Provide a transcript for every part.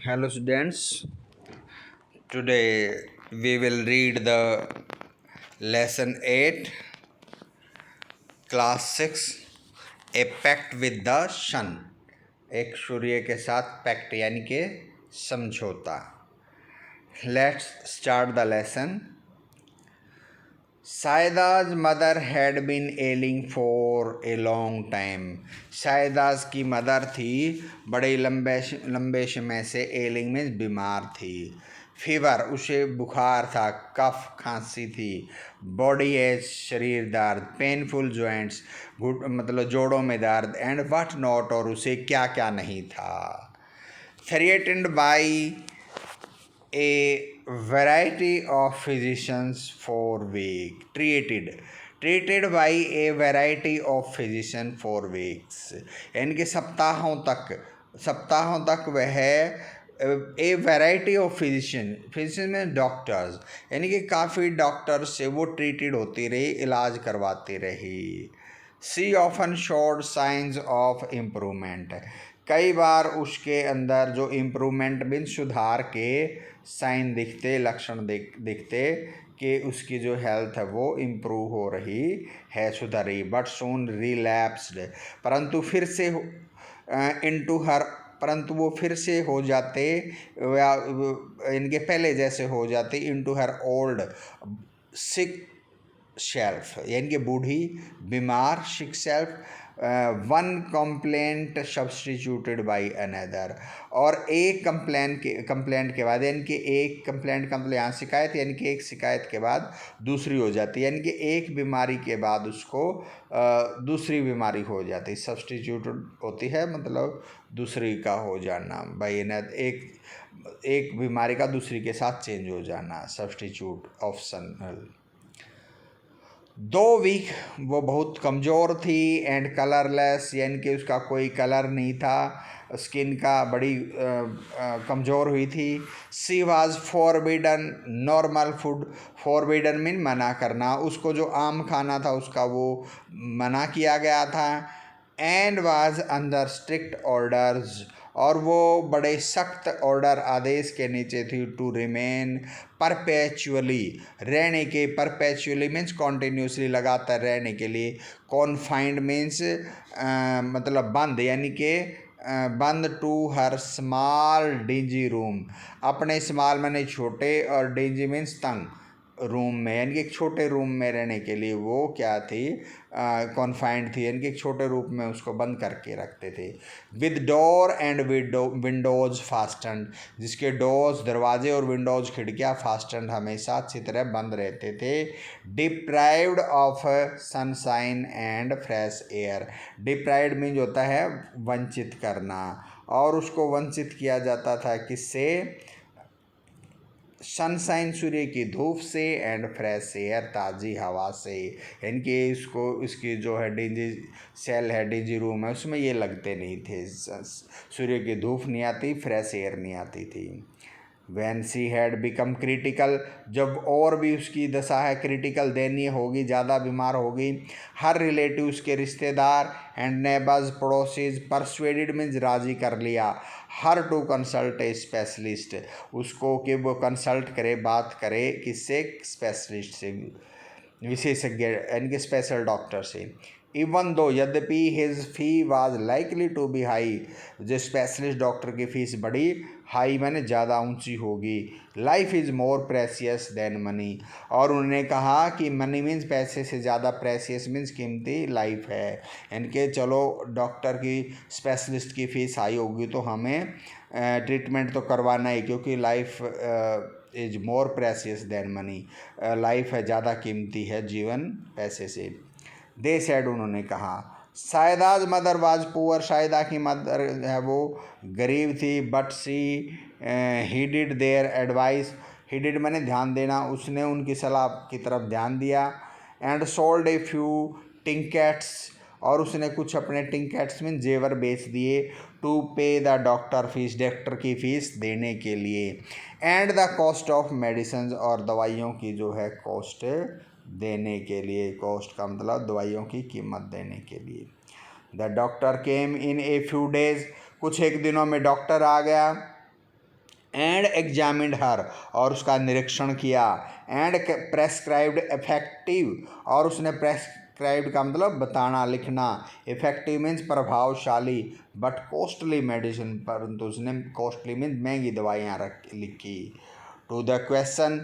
Hello students, today we will read the lesson 8, class 6, A Pact with the Sun. एक सूर्य के साथ pact यानी कि समझौता. Let's start the lesson. Shayda's mother had been ailing for a long time. Shayda's की mother थी बड़े लंबे समय से. एलिंग में बीमार थी. फीवर उसे बुखार था. कफ खांसी थी. बॉडी एज शरीर दर्द. पेनफुल जॉइंट्स मतलब जोड़ों में दर्द. एंड व्हाट नॉट और उसे क्या क्या नहीं था. Threatened by a variety of physicians for weeks. treated by a variety of physicians for weeks. यानी कि सप्ताहों तक वह ए वैरायटी ऑफ फिजिशियन में डॉक्टर्स यानी कि काफ़ी डॉक्टर्स से वो ट्रीटेड होती रही, इलाज करवाती रही. She often showed signs of improvement. कई बार उसके अंदर जो इम्प्रूवमेंट बिन सुधार के साइन दिखते, लक्षण दिखते कि उसकी जो हेल्थ है वो इम्प्रूव हो रही है, सुधर रही. But soon relapsed. परंतु वो फिर से हो जाते या इनके पहले जैसे हो जाते into her old sick self यानी कि बूढ़ी बीमार. Sick self. One complaint substituted by another. और एक कंप्लेंट के बाद यानी कि एक कंप्लेंट यहाँ शिकायत यानी कि एक शिकायत के बाद दूसरी हो जाती है. यानी कि एक बीमारी के बाद उसको दूसरी बीमारी हो जाती है. सब्सटीट्यूटेड होती है मतलब दूसरी का हो जाना. बाय एक बीमारी का दूसरी के साथ चेंज हो जाना. Substitute optional. 2 वीक वो बहुत कमज़ोर थी. एंड कलरलेस यानी कि उसका कोई कलर नहीं था. स्किन का बड़ी कमज़ोर हुई थी. She was forbidden normal food. Forbidden mean मना करना. उसको जो आम खाना था उसका वो मना किया गया था. And was under strict orders. और वो बड़े सख्त ऑर्डर आदेश के नीचे थी. टू रिमेन परपेचुअली रहने के. परपेचुअली मीन्स कॉन्टीन्यूसली लगातार रहने के लिए. कॉन्फाइंड मीन्स मतलब बंद यानी कि बंद. To her small dingy room. अपने स्मॉल माने छोटे और डिंजी मीन्स तंग रूम में यानी कि एक छोटे रूम में रहने के लिए वो क्या थी कॉन्फाइंड थी यानी कि एक छोटे रूम में उसको बंद करके रखते थे. With door and Windows fasten. जिसके डोर्स दरवाजे और विंडोज खिड़कियाँ फास्टन हमेशा अच्छी तरह बंद रहते थे. Deprived of sunshine and fresh air. Deprived means होता है वंचित करना. और उसको वंचित किया जाता था किससे. सनशाइन सूर्य की धूप से. एंड फ्रेश एयर ताज़ी हवा से. यानी कि इसकी जो है डिंजी सेल है, डिंजी रूम है, उसमें ये लगते नहीं थे. सूर्य की धूप नहीं आती, फ्रेश एयर नहीं आती थी. Van she had become critical. जब और भी उसकी दशा है क्रिटिकल दयनीय होगी, ज़्यादा बीमार होगी. हर रिलेटिव उसके रिश्तेदार एंड नेबर्स पड़ोसीज परसुएडेड मीन्स राज़ी कर लिया. Her to consult a specialist. उसको कि वो कंसल्ट करे, बात करे किससे. स्पेशलिस्ट से, विशेषज्ञ यानी कि स्पेशल डॉक्टर से. इवन दो यद्यपि his fee was likely to be high. जो स्पेशलिस्ट डॉक्टर की फ़ीस बड़ी हाई माने ज़्यादा ऊंची होगी. Life is more precious than money. और उन्होंने कहा कि मनी मीन्स पैसे से ज़्यादा, प्रेसियस मीन्स कीमती लाइफ है. यानी कि चलो डॉक्टर की स्पेशलिस्ट की फ़ीस हाई होगी तो हमें ट्रीटमेंट तो करवाना ही, क्योंकि life is more precious than money. Life है ज़्यादा कीमती है जीवन पैसे से. दे सेड उन्होंने कहा. Shayda's mother was poor. Shayda की मदर है वो गरीब थी. But she heeded their advice. Heeded मैंने ध्यान देना. उसने उनकी सलाह की तरफ ध्यान दिया. And sold a few trinkets. और उसने कुछ अपने टिंकेट्स में जेवर बेच दिए. टू पे द डॉक्टर फीस. डॉक्टर की फ़ीस देने के लिए. And the cost of medicine. और दवाइयों की जो है कॉस्ट देने के लिए. कॉस्ट का मतलब दवाइयों की कीमत देने के लिए. The doctor came in a few days. कुछ एक दिनों में डॉक्टर आ गया. एंड एग्जामिन्ड हर, और उसका निरीक्षण किया। एंड प्रेस्क्राइब्ड इफेक्टिव, और उसने प्रेस्क्राइब्ड का मतलब बताना लिखना, इफेक्टिव मीन्स प्रभावशाली, बट कॉस्टली मेडिसिन, परंतु उसने कॉस्टली मीन्स महंगी दवाइयाँ लिखी। To the question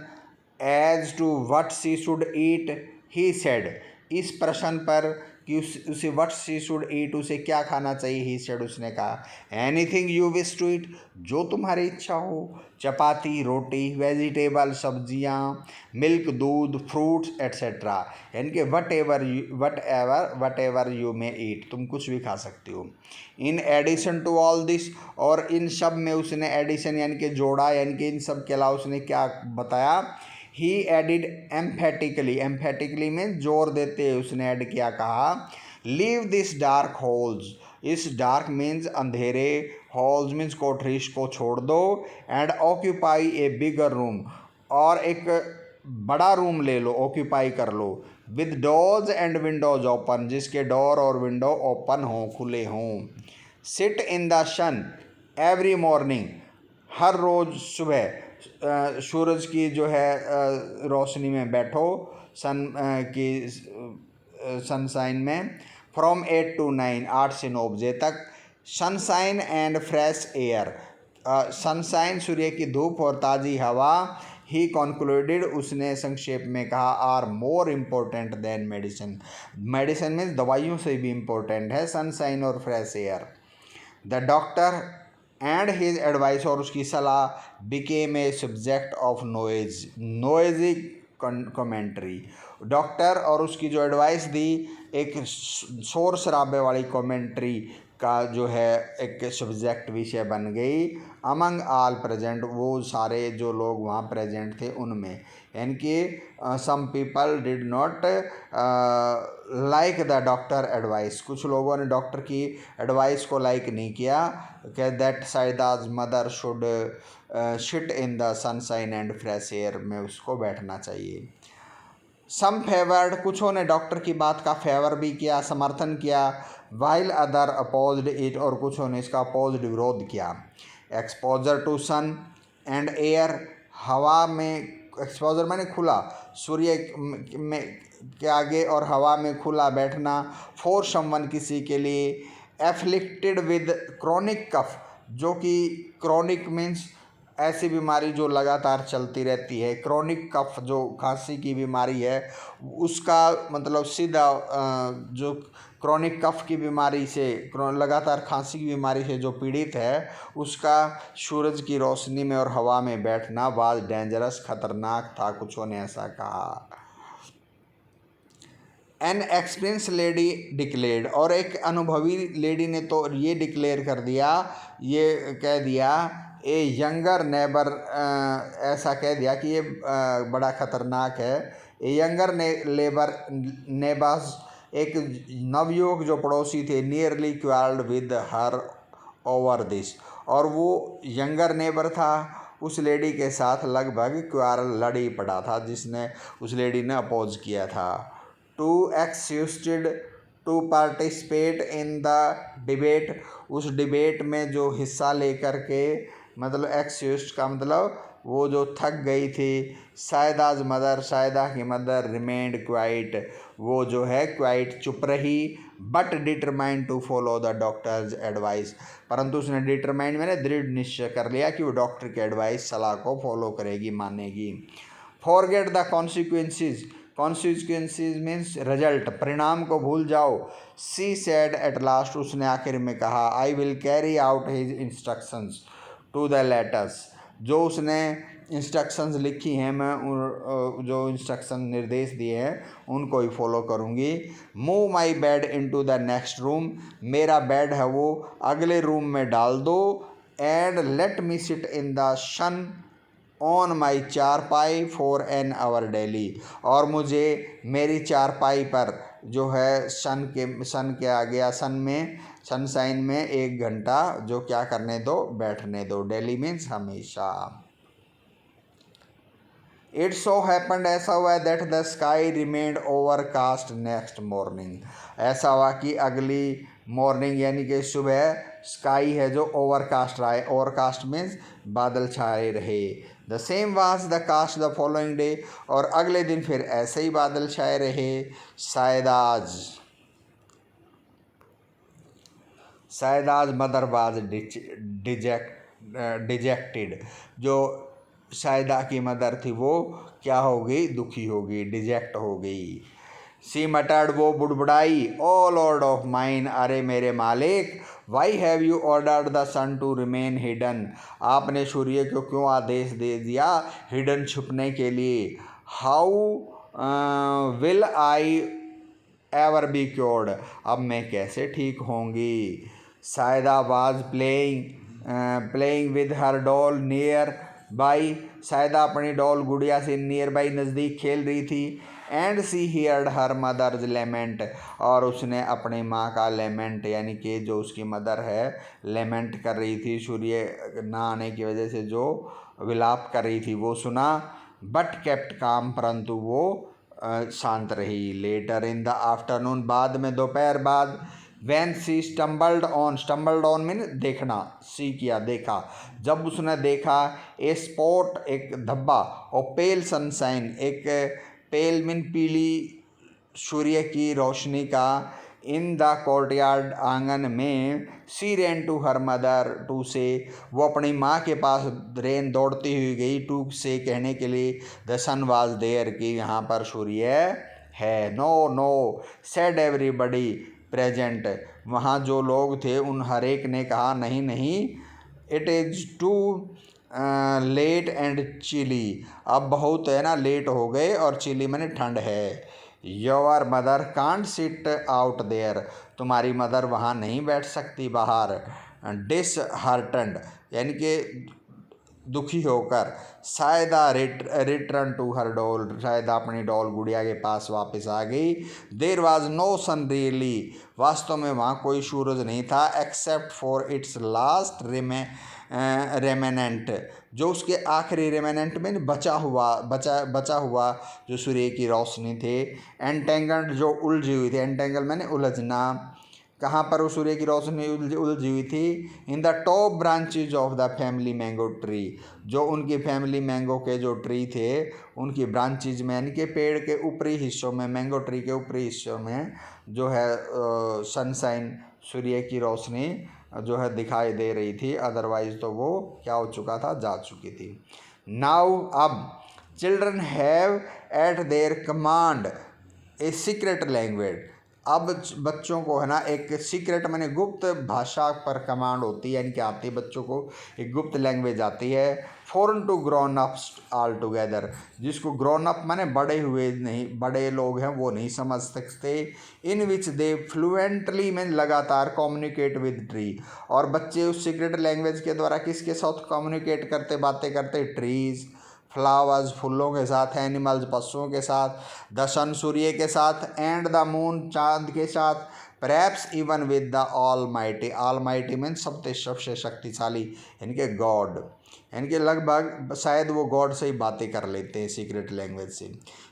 as to what she should eat he said, इस प्रश्न पर कि उसे व्हाट शी शुड ईट, उसे क्या खाना चाहिए, ही सेड उसने कहा, anything you wish to eat, जो तुम्हारी इच्छा हो, चपाती, रोटी, वेजिटेबल, सब्जियाँ, मिल्क, दूध, फ्रूट्स एट्सेट्रा, यानी कि whatever you may eat, तुम कुछ भी खा सकती हो। In addition to all this, और इन सब में उसने एडिशन यानी कि जोड़ा, यानी कि इन सब के अलावा उसने क्या बताया, ही एडिड एम्फेटिकली में जोर देते उसने ऐड किया, कहा, लीव दिस डार्क होल्स, इस डार्क मीन्स अंधेरे, हॉल्स मीन्स कोठरीज को छोड़ दो, and occupy a bigger room, और एक बड़ा रूम ले लो, ऑक्यूपाई कर लो, with doors and windows open, जिसके डोर और विंडो ओपन हों, खुले हों। Sit in the sun every morning, हर रोज़ सुबह सूरज की जो है रोशनी में बैठो, सनसाइन में, फ्रॉम 8 to 9, 8 से 9 बजे तक। Sunshine and fresh air, sunshine सूर्य की धूप और ताज़ी हवा, ही कॉन्क्लूडेड उसने संक्षेप में कहा, are more important than medicine, medicine में दवाइयों से भी इम्पोर्टेंट है सनसाइन और fresh air. The doctor and his advice, और उसकी सलाह, became a subject of noisy commentary, doctor और उसकी जो एडवाइस दी एक शोर शराबे वाली कमेंट्री का जो है एक सब्जेक्ट विषय बन गई। अमंग आल प्रेजेंट, वो सारे जो लोग वहाँ प्रेजेंट थे उनमें, यानी कि some people did not like the doctor advice, कुछ लोगों ने डॉक्टर की एडवाइस को लाइक नहीं किया, कि that Sayeeda's mother should sit in the sunshine and fresh air, में उसको बैठना चाहिए। सम फेवर्ड, कुछों ने डॉक्टर की बात का फेवर भी किया, समर्थन किया, वाइल अदर अपोज्ड इट, और कुछों ने इसका अपोज्ड विरोध किया। Exposure to sun and air, हवा में, एक्सपोजर माने खुला, सूर्य में के आगे और हवा में खुला बैठना, फॉर समवन किसी के लिए, एफ्लिक्टेड विद क्रॉनिक कफ, जो कि क्रॉनिक मीन्स ऐसी बीमारी जो लगातार चलती रहती है, क्रॉनिक कफ जो खांसी की बीमारी है, उसका मतलब सीधा जो क्रॉनिक कफ की बीमारी से, लगातार खांसी की बीमारी से जो पीड़ित है, उसका सूरज की रोशनी में और हवा में बैठना वाज डेंजरस, खतरनाक था, कुछों ने ऐसा कहा। एन एक्सपीरियंस लेडी डिक्लेयर्ड, और एक अनुभवी लेडी ने तो ये डिक्लेयर कर दिया, ये कह दिया, ए यंगर नेबर, ऐसा कह दिया कि ये बड़ा ख़तरनाक है। ए यंगर नेबर्स, एक नवयुवक जो पड़ोसी थे, nearly quarrelled with her over this, और वो यंगर नेबर था, उस लेडी के साथ लगभग क्वारल लड़ ही पड़ा था, जिसने उस लेडी ने अपोज किया था। To excused to participate in the debate, उस डिबेट में जो हिस्सा लेकर के, मतलब एक्सक्यूस्ड का मतलब वो जो थक गई थी। सायदाज मदर, सायदा की मदर, रिमेंड क्वाइट, वो जो है क्वाइट चुप रही, but determined to follow the doctor's advice, परंतु उसने डिटरमाइंड मैंने दृढ़ निश्चय कर लिया कि वो डॉक्टर की एडवाइस, सलाह को फॉलो करेगी, मानेगी। Forget the consequences, consequences means result, परिणाम को भूल जाओ। सी सेड एट लास्ट, उसने आखिर में कहा, I will carry out his instructions to the letters, जो उसने इंस्ट्रक्शंस लिखी हैं, मैं जो इंस्ट्रक्शन निर्देश दिए हैं उनको ही फॉलो करूँगी। Move my bed into the next room, मेरा बेड है वो अगले रूम में डाल दो। And let me sit in the sun on my charpai for an hour daily, और मुझे मेरी चारपाई पर जो है सन के आगे या सनसाइन में 1 घंटा जो क्या करने दो, बैठने दो। डेली मीन्स हमेशा। इट सो हैपेंड, ऐसा हुआ that the sky remained overcast next morning, ऐसा हुआ कि अगली मॉर्निंग यानी कि सुबह स्काई है जो ओवरकास्ट रहा है, ओवरकास्ट मीन्स बादल छाए रहे। The same was the cast the following day, और अगले दिन फिर ऐसे ही बादल छाए रहे। शायद आज मदर वाज डिजेक्टेड, जो शायदा की मदर थी वो क्या हो गई, दुखी हो गई, डिजेक्ट हो गई। सी मटर्ड, वो बुड़बुड़ाई, ओ लॉर्ड ऑफ माइन, अरे मेरे मालिक, why have you ordered the sun to remain hidden, आपने सूर्य को क्यों आदेश दे दिया हिडन, छुपने के लिए। How will I ever be cured, अब मैं कैसे ठीक होंगी। Shayda was playing with her doll nearby, Shayda अपनी डॉल गुड़िया से नियर बाई नज़दीक खेल रही थी। And she heard her mother's lament, और उसने अपनी माँ का लेमेंट, यानी कि जो उसकी मदर है लेमेंट कर रही थी सूर्य ना आने की वजह से जो विलाप कर रही थी वो सुना। बट केप्ट काम, परंतु वो शांत रही। लेटर इन द आफ्टरनून, बाद में दोपहर बाद। Van C stumbled on mean देखना, सी किया देखा, जब उसने देखा ए स्पॉट एक धब्बा, और पेल सनशाइन एक पेल मीन पीली सूर्य की रोशनी का, इन द कोर्टयार्ड आंगन में। She ran to her mother to say, वो अपनी माँ के पास रेन दौड़ती हुई गई, टू से कहने के लिए द सन वाज देयर कि यहाँ पर सूर्य है। No no said everybody present, वहाँ जो लोग थे उन हर एक ने कहा नहीं नहीं, it is too late and chilly, अब बहुत है ना लेट हो गए, और चिली मैंने ठंड है। Your mother can't sit out there, तुम्हारी मदर वहाँ नहीं बैठ सकती बाहर। डिसहार्टन्ड, यानी कि दुखी होकर। Shayda return to her doll, Shayda अपनी डॉल गुड़िया के पास वापस आ गई। There was no sun really, वास्तव में वहाँ कोई सूरज नहीं था, except for its last remnant, जो उसके आखिरी रेमेनेंट में बचा हुआ जो सूर्य की रोशनी थे। एंटेंगल्ड, जो उलझी हुई थी, एंटेंगल मैंने उलझना, कहाँ पर वो सूर्य की रोशनी उलझी हुई थी। In the top branches of the family mango tree, जो उनकी फैमिली मैंगो के जो ट्री थे उनकी ब्रांचेज में, यानी कि पेड़ के ऊपरी हिस्सों में, मैंगो ट्री के ऊपरी हिस्सों में जो है सनशाइन सूर्य की रोशनी जो है दिखाई दे रही थी, अदरवाइज तो वो क्या हो चुका था, जा चुकी थी। नाउ, अब children have eight there command a secret language, अब बच्चों को है ना एक सीक्रेट माने गुप्त भाषा पर कमांड होती है, यानी कि आती है बच्चों को एक गुप्त लैंग्वेज आती है। Foreign to grown ups altogether, जिसको ग्रोन अप माने बड़े हुए नहीं, बड़े लोग हैं वो नहीं समझ सकते। इन विच दे फ्लुएंटली में लगातार कम्युनिकेट विद ट्री, और बच्चे उस सीक्रेट लैंग्वेज के द्वारा किसके साथ कम्युनिकेट करते, बातें करते, ट्रीज, फ्लावर्स फूलों के साथ, एनिमल्स पशुओं के साथ, द सन सूर्य के साथ, एंड द मून चांद के साथ, perhaps even with the all mighty mean सबसे शक्तिशाली, यानी कि गॉड, यानी कि लगभग शायद वो गॉड से ही बातें कर लेते हैं सीक्रेट लैंग्वेज से।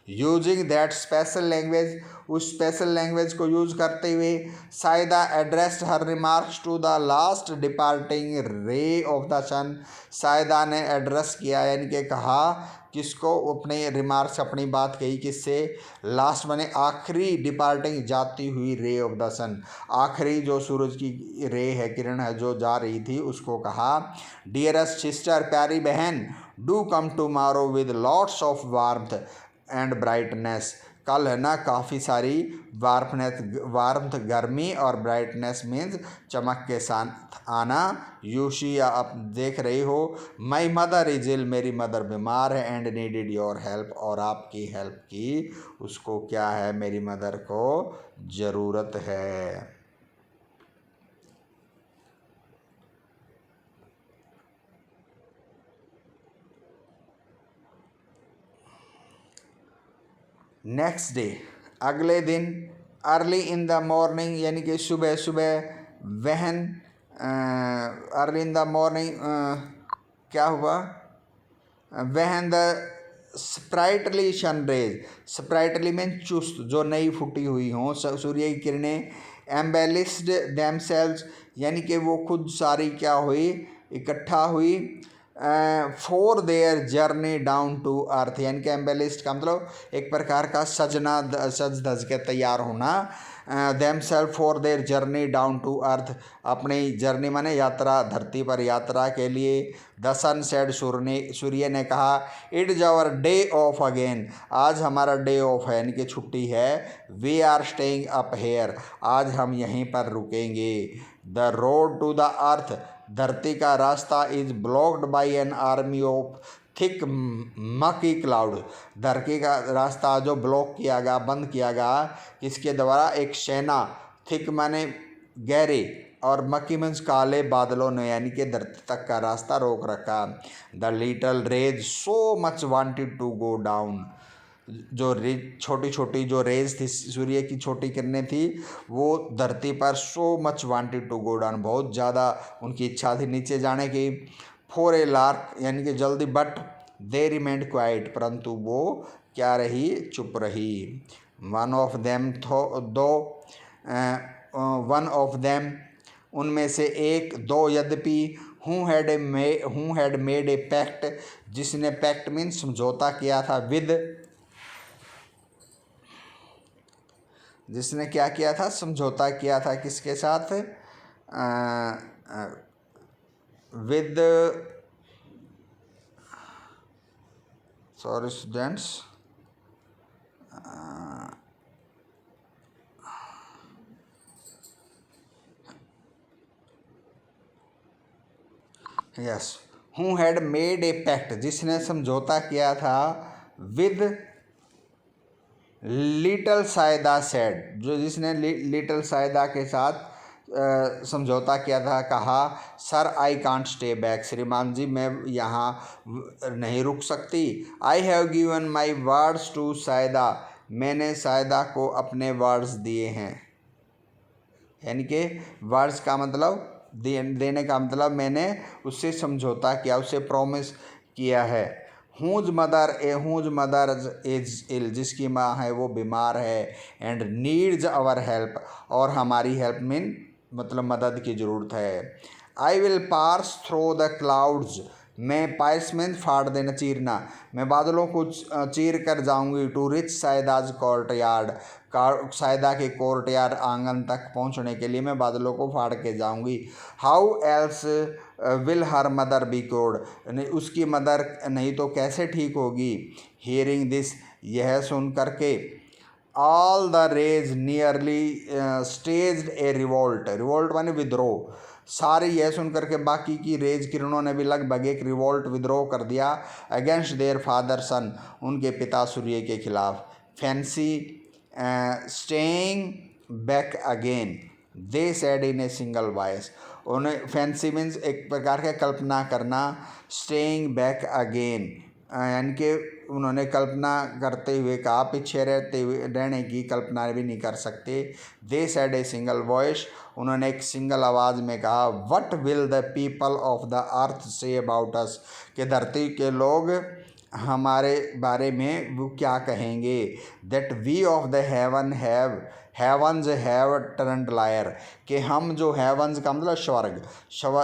यूजिंग दैट स्पेशल लैंग्वेज, उस स्पेशल लैंग्वेज को यूज करते हुए Shayda addressed her remarks to the last departing ray of the sun, Shayda ने एड्रेस किया, यानी कि कहा किसको, अपने रिमार्क्स, अपनी बात कही किससे, लास्ट माने आखिरी, डिपार्टिंग जाती हुई, रे ऑफ द सन, आखिरी जो सूरज की रे है, किरण है जो जा रही थी, उसको कहा डियरेस्ट सिस्टर, प्यारी बहन, do come tomorrow with lots of warmth and brightness, कल है ना काफ़ी सारी वार्मथ गर्मी, और ब्राइटनेस मीन्स चमक के साथ आना। यूशी, आप देख रही हो, माई मदर इज इल, मेरी मदर बीमार है, एंड नीडिड योर हेल्प, और आपकी हेल्प की उसको क्या है, मेरी मदर को ज़रूरत है। नेक्स्ट डे, अगले दिन, अर्ली इन द मॉर्निंग, यानी कि सुबह सुबह, वहन, अर्ली इन द मॉर्निंग क्या हुआ, वहन द स्प्राइटली सनरेज, स्प्राइटली में चुस्त, जो नई फूटी हुई हों सूर्य की किरणें, एम्बेलिस्ड देमसेल्व्स यानी कि वो खुद सारी क्या हुई, इकट्ठा हुई। For their journey down to earth यानी कि एम्बेलिस्ड का मतलब एक प्रकार का सजना, सज धज के तैयार होना। Themselves for their journey down to earth अपनी जर्नी माने यात्रा, धरती पर यात्रा के लिए। द सन सेड सूर्य ने कहा it is our day off again आज हमारा डे ऑफ है यानी कि छुट्टी है। We are staying up here आज हम यहीं पर रुकेंगे। The road to the earth धरती का रास्ता is blocked by an army of thick murky cloud धरती का रास्ता जो ब्लॉक किया गया, बंद किया गया किसके द्वारा, एक सेना, थिक माने गहरे और मकी मीन्स काले बादलों ने यानी कि धरती तक का रास्ता रोक रखा। The little rays so much wanted to go down जो छोटी छोटी जो रेज थी, सूर्य की छोटी किरणें थी, वो धरती पर so much wanted to go down बहुत ज़्यादा उनकी इच्छा थी नीचे जाने की। फॉर ए लार्क यानी कि जल्दी, बट दे रिमेंड क्वाइट परंतु वो क्या रही, चुप रही। One of them though one of them उनमें से एक, दो यद्यपि, who had made a pact जिसने, पैक्ट मीन्स समझौता किया था, विद जिसने क्या किया था, समझौता किया था किसके साथ, with, sorry students, yes, who had made a pact जिसने समझौता किया था, विद लिटल सायदा सेड जो जिसने लिटल सायदा के साथ समझौता किया था, कहा sir I can't stay back श्रीमान जी मैं यहाँ नहीं रुक सकती। I have given my words to Saida मैंने सायदा को अपने वर्ड्स दिए हैं यानी कि वर्ड्स का मतलब देने का मतलब मैंने उससे समझौता किया, उससे प्रॉमिस किया है। हुज मदर इज इल जिसकी माँ है वो बीमार है, एंड नीड्स आवर हेल्प और हमारी हेल्प मतलब मदद की ज़रूरत है। I will pass through the clouds मैं पाइस में फाड़ देना, चीरना, मैं बादलों को चीर कर जाऊंगी। टू रिच सायदाज कोर्ट यार्ड सायदा के कोर्ट यार्ड आंगन तक पहुंचने के लिए मैं बादलों को फाड़ के जाऊंगी। How else will her mother be cured उसकी मदर नहीं तो कैसे ठीक होगी। हियरिंग दिस यह सुन करके, all the rays nearly staged a revolt माने विद्रोह, सारे यह सुन करके बाकी की रेज किरणों ने भी लगभग एक रिवोल्ट विद्रोह कर दिया अगेंस्ट देयर फादर सन उनके पिता सूर्य के खिलाफ। Fancy staying back again they said in a single voice उन्हें, फैंसी मीन्स एक प्रकार का कल्पना करना, स्टेइंग बैक अगेन यानी कि उन्होंने कल्पना करते हुए कहा, पीछे रहने की कल्पना भी नहीं कर सकते। They said a single voice उन्होंने एक सिंगल आवाज़ में कहा, what will the people of the earth say about us कि धरती के लोग हमारे बारे में वो क्या कहेंगे। That we of the heavens have turned liar कि हम जो हेवंस का मतलब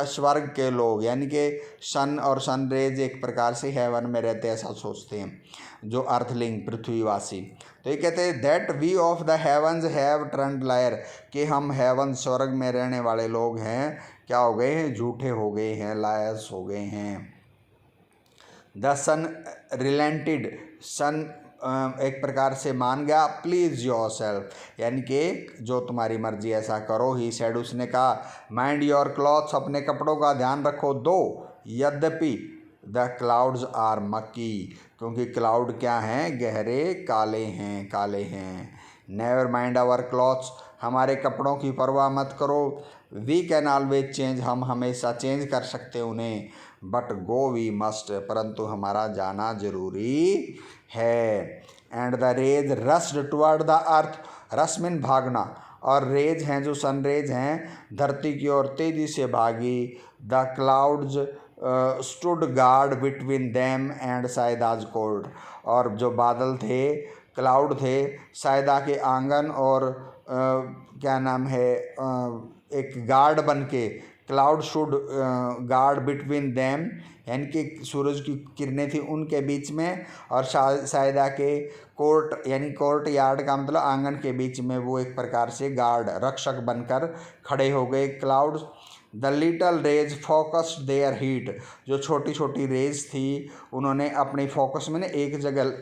स्वर्ग के लोग यानी कि सन और सनरेज एक प्रकार से हेवन में रहते ऐसा सोचते हैं जो अर्थलिंग पृथ्वीवासी। तो ये कहते हैं that we of the heavens have turned liar कि हम हेवन स्वर्ग में रहने वाले लोग हैं क्या हो गए हैं, झूठे हो गए हैं, लायर्स हो गए हैं। द सन रिलेंटेड सन एक प्रकार से मान गया, प्लीज़ योर सेल्फ यानी कि जो तुम्हारी मर्जी ऐसा करो। ही सेड उसने कहा, माइंड योर क्लॉथ्स अपने कपड़ों का ध्यान रखो। दो यद्यपि द क्लाउड्स आर मक्की क्योंकि क्लाउड क्या हैं, गहरे काले हैं। नेवर माइंड आवर क्लॉथ्स हमारे कपड़ों की परवाह मत करो। वी कैन ऑलवेज चेंज हम हमेशा चेंज कर सकते उन्हें। बट गो वी मस्ट परंतु हमारा जाना जरूरी है। And the rage rushed toward the earth rush mean भागना और रेज हैं जो सनरेज हैं धरती की ओर तेजी से भागी। The clouds stood guard between them and Saida's court और जो बादल थे क्लाउड थे सायदा के आंगन और क्या नाम है, एक गार्ड बन के, cloud should guard between them, यानी कि सूरज की किरणें थी उनके बीच में, और सायदा के कोर्ट, यानी कोर्ट यार्ड का मतलब आंगन के बीच में वो एक प्रकार से गार्ड, रक्षक बनकर खड़े हो गए clouds. The little rays focused their heat, जो छोटी छोटी रेज थी उन्होंने अपनी फोकस में एक जगह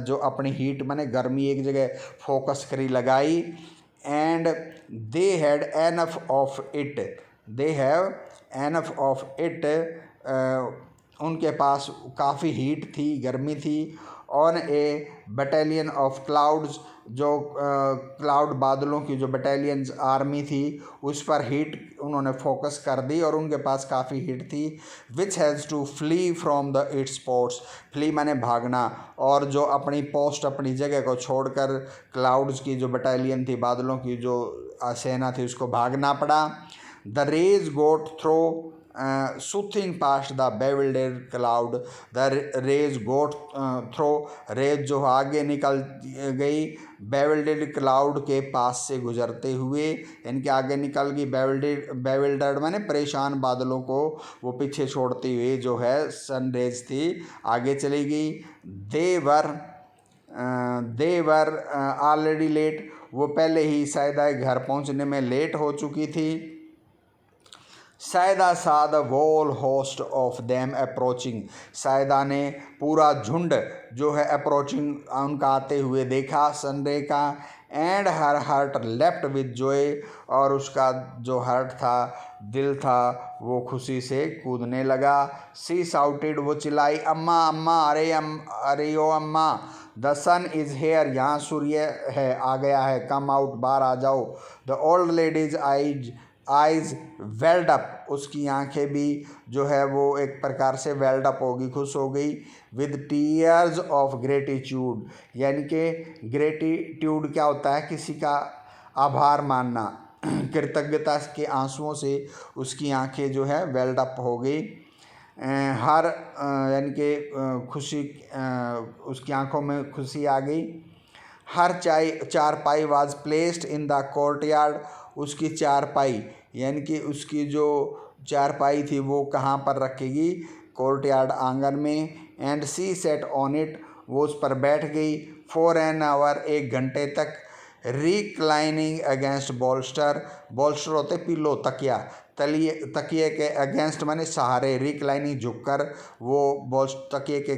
जो अपनी हीट माने गर्मी एक जगह फोकस करी लगाई। And they had enough of it, they have enough of it, उनके पास काफ़ी हीट थी, गर्मी थी। On A battalion of clouds, जो क्लाउड बादलों की जो बटालियंस आर्मी थी उस पर हीट उन्होंने फोकस कर दी और उनके पास काफ़ी हीट थी। Which has to flee from the its post, flee माने भागना, और जो अपनी पोस्ट अपनी जगह को छोड़कर क्लाउड्स की जो बटालियन थी, बादलों की जो सेना थी, उसको भागना पड़ा। The rays got through soothing past the bewildered cloud, the rays got through, rays जो आगे निकल गई bewildered क्लाउड के पास से गुजरते हुए, यानी कि आगे निकल गई, bewildered माने परेशान बादलों को वो पीछे छोड़ते हुए जो है सन रेज थी आगे चली गई। दे वर ऑलरेडी लेट, वो पहले ही सायदा घर पहुंचने में लेट हो चुकी थी। Saida saw the whole host of them approaching, Saida ने पूरा झुंड जो है अप्रोचिंग उनका आते हुए देखा सनरे का। And her heart left with Joy, और उसका जो हार्ट था, दिल था, वो खुशी से कूदने लगा। सी साउटेड, वो चिल्लाई, अम्मा अम्मा, अरे ओ अम्मा, द सन इज़ हेयर, यहाँ सूर्य है, आ गया है, कम आउट, बाहर आ जाओ। The old ladies eyes weld up, उसकी आंखें भी जो है वो एक प्रकार से वेल्ड अप होगी, खुश हो गई। विद टीयर्स ऑफ ग्रेटिट्यूड, यानी कि ग्रेटिट्यूड क्या होता है, किसी का आभार मानना, कृतज्ञता के आंसुओं से उसकी आंखें जो है वेल्ड अप हो गई। हर यानी कि खुशी, उसकी आंखों में खुशी आ गई। हर चारपाई was placed in the courtyard, उसकी चारपाई यानी कि उसकी जो चारपाई थी वो कहाँ पर रखेगी, कोर्टयार्ड आंगन में। And she sat on it, वो उस पर बैठ गई। फॉर एन आवर, एक घंटे तक। रिक्लाइनिंग अगेंस्ट बोल्स्टर, बोल्स्टर होते पिलो, तकिया, तकिए के अगेंस्ट माने सहारे, रिक्लाइनिंग झुककर, वो तकिए के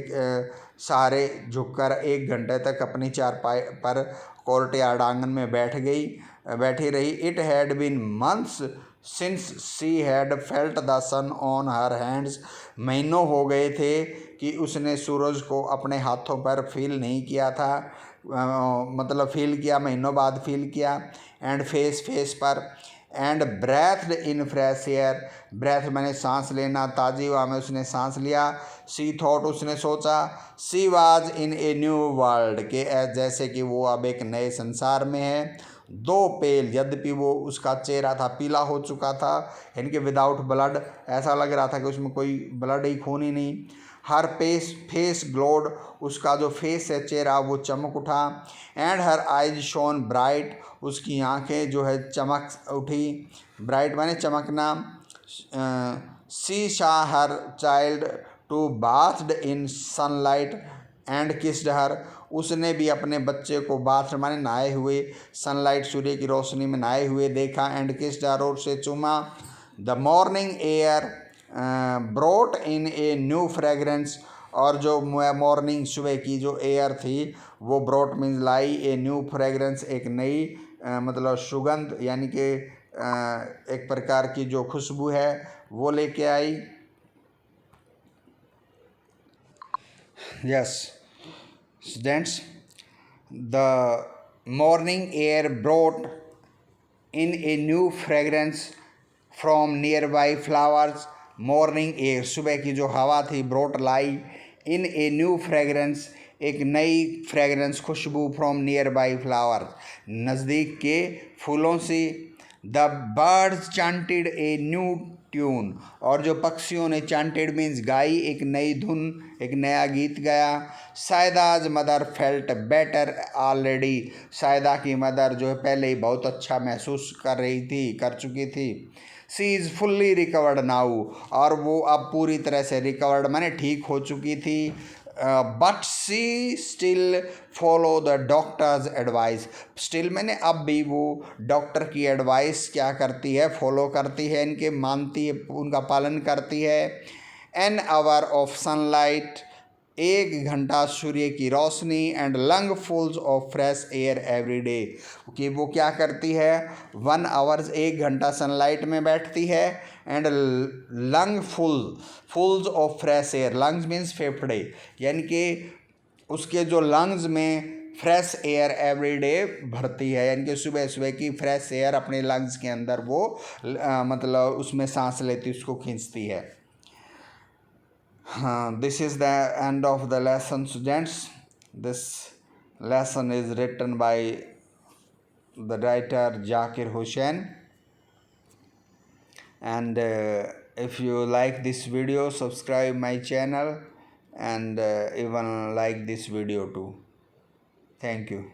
सहारे झुककर एक घंटे तक अपनी चारपाई पर कोर्टयार्ड आंगन में बैठी रही। It had been months since she had felt the sun on her hands, महीनों हो गए थे कि उसने सूरज को अपने हाथों पर फील नहीं किया था, मतलब फील किया, महीनों बाद फील किया। एंड फेस पर। And breathed in fresh air, breath मैंने सांस लेना, ताज़ी हवा में उसने सांस लिया। सी थॉट, उसने सोचा। She was in a new world, के जैसे कि वो अब एक नए संसार में है। दो पेल, यद्यपि वो उसका चेहरा था पीला हो चुका था, यानी कि विदाउट ब्लड, ऐसा लग रहा था कि उसमें कोई ब्लड ही खून ही नहीं। हर फेस ग्लोड, उसका जो फेस है, चेहरा, वो चमक उठा। And her eyes shown bright, उसकी आंखें जो है चमक उठी, ब्राइट माने चमकना। She saw her child to bathed in sunlight and kissed her, उसने भी अपने बच्चे को बाथ माने नहाए हुए, सनलाइट सूर्य की रोशनी में नहाए हुए देखा। एंड किस्ड हर, और उसे चूमा। The morning air brought in a new fragrance, और जो मॉर्निंग सुबह की जो एयर थी वो ब्रोट मीन्स लाई, ए न्यू फ्रेगरेंस, एक नई मतलब सुगंध, यानी कि एक प्रकार की जो खुशबू है वो लेके आई। Yes students, the morning air brought in a new fragrance from nearby flowers, morning air, सुबह की जो हवा थी, ब्रोट लाई, इन ए न्यू फ्रेगरेंस, एक नई फ्रेगरेंस, खुशबू, फ्रॉम नियर बाई फ्लावर्स, नज़दीक के फूलों से। The birds chanted a new tune. और जो पक्षियों ने चांटेड मीन्स गाई, एक नई धुन, एक नया गीत गाया। सायदाज मदर फेल्ट बेटर ऑलरेडी, सायदा की मदर जो है पहले ही बहुत अच्छा महसूस कर चुकी थी। सी इज़ फुल्ली रिकवर्ड नाउ, और वो अब पूरी तरह से रिकवर्ड माने ठीक हो चुकी थी। But she still follow the doctor's advice, still मैंने अब भी वो डॉक्टर की एडवाइस क्या करती है, फॉलो करती है, इनके मानती है, उनका पालन करती है। एन आवर ऑफ सनलाइट, 1 घंटा सूर्य की रोशनी, and lungfuls of fresh air every day, कि वो क्या करती है, 1 आवर्स 1 घंटा सनलाइट में बैठती है, and lungfuls of fresh air, lungs means फेफड़े, यानी कि उसके जो लंग्स में फ्रेश एयर एवरी डे भरती है, यानी कि सुबह सुबह की फ्रेश एयर अपने लंग्स के अंदर वो मतलब उसमें सांस लेती, उसको खींचती है। This is the end of the lesson, students. This lesson is written by the writer Zakir Hussain. And if you like this video, subscribe my channel, and even like this video too. Thank you.